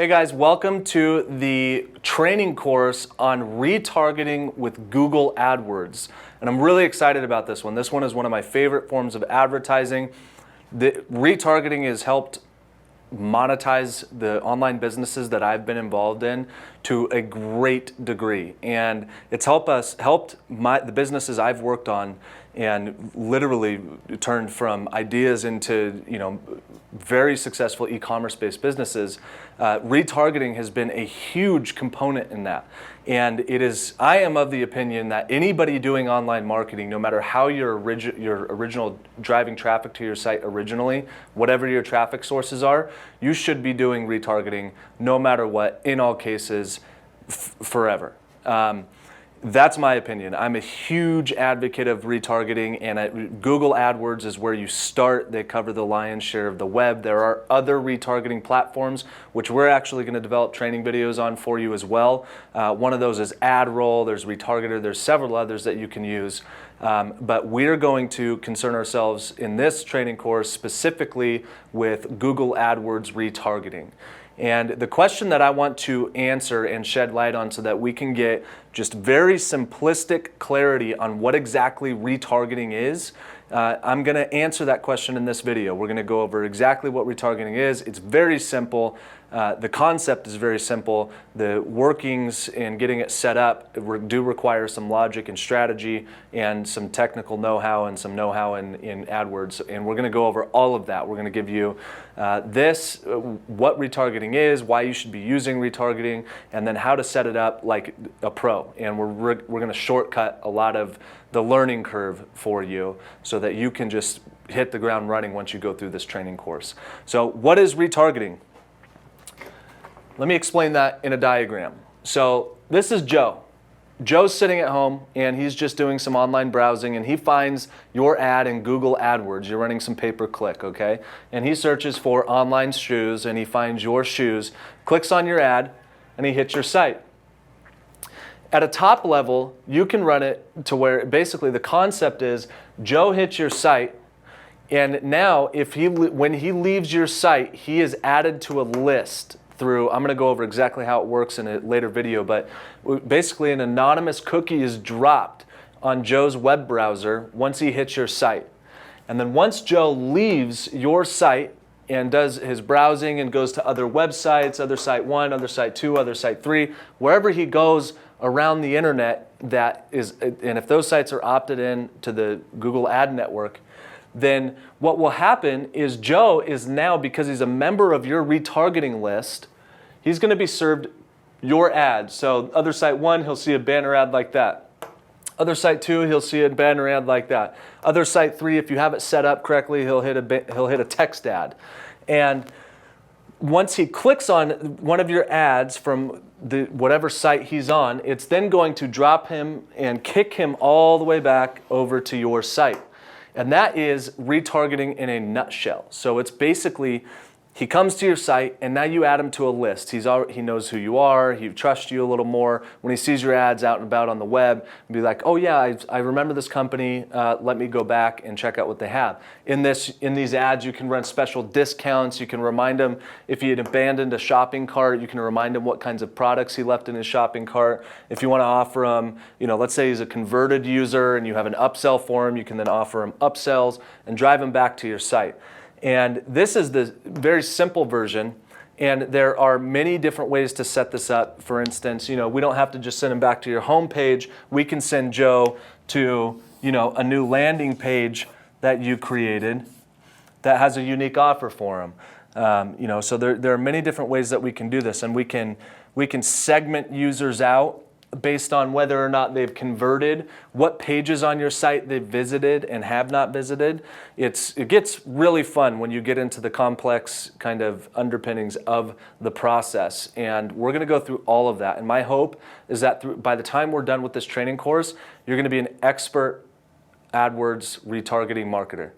Hey guys, welcome to the training course on retargeting with Google AdWords. And I'm really excited about this one. This one is one of my favorite forms of advertising. The retargeting has helped monetize the online businesses that I've been involved in to a great degree, and it's helped the businesses I've worked on and literally turned from ideas into very successful e-commerce based businesses. Retargeting has been a huge component in that, and I am of the opinion that anybody doing online marketing, no matter how your original driving traffic to your site originally, whatever your traffic sources are, you should be doing retargeting no matter what, in all cases, forever. That's my opinion. I'm a huge advocate of retargeting, and Google AdWords is where you start. They cover the lion's share of the web. There are other retargeting platforms, which we're actually going to develop training videos on for you as well. One of those is AdRoll, there's Retargeter, there's several others that you can use. But we're going to concern ourselves in this training course specifically with Google AdWords retargeting. And the question that I want to answer and shed light on so that we can get just very simplistic clarity on what exactly retargeting is, I'm going to answer that question in this video. We're going to go over exactly what retargeting is. It's very simple. The concept is very simple. The workings and getting it set up do require some logic and strategy and some technical know-how and some know-how in AdWords. And we're going to go over all of that. We're going to give you what retargeting is, why you should be using retargeting, and then how to set it up like a pro. And we're going to shortcut a lot of the learning curve for you so that you can just hit the ground running once you go through this training course. So what is retargeting? Let me explain that in a diagram. So this is Joe. Joe's sitting at home and he's just doing some online browsing, and he finds your ad in Google AdWords. You're running some pay-per-click, okay? And he searches for online shoes and he finds your shoes, clicks on your ad, and he hits your site. At a top level, you can run it to where basically the concept is Joe hits your site, and now when he leaves your site, he is added to a list through, I'm going to go over exactly how it works in a later video, but basically an anonymous cookie is dropped on Joe's web browser once he hits your site. And then once Joe leaves your site and does his browsing and goes to other websites, other site 1, other site 2, other site 3, wherever he goes around the internet, and if those sites are opted in to the Google Ad Network, then what will happen is Joe is now, because he's a member of your retargeting list, he's going to be served your ad. So other site 1, he'll see a banner ad like that. Other site 2, he'll see a banner ad like that. Other site 3, if you have it set up correctly, he'll hit a text ad. And once he clicks on one of your ads from whatever site he's on, it's then going to drop him and kick him all the way back over to your site. And that is retargeting in a nutshell. So it's basically, he comes to your site and now you add him to a list. He knows who you are, he trusts you a little more. When he sees your ads out and about on the web, he'll be like, oh yeah, I remember this company, let me go back and check out what they have. In these ads, you can run special discounts. You can remind him if he had abandoned a shopping cart, you can remind him what kinds of products he left in his shopping cart. If you want to offer him, let's say he's a converted user and you have an upsell for him, you can then offer him upsells and drive him back to your site. And this is the very simple version, and there are many different ways to set this up. For instance, we don't have to just send him back to your home page. We can send Joe to, a new landing page that you created that has a unique offer for him. So there are many different ways that we can do this, and we can segment users out based on whether or not they've converted, what pages on your site they've visited and have not visited. It gets really fun when you get into the complex kind of underpinnings of the process. And we're going to go through all of that. And my hope is that by the time we're done with this training course, you're going to be an expert AdWords retargeting marketer.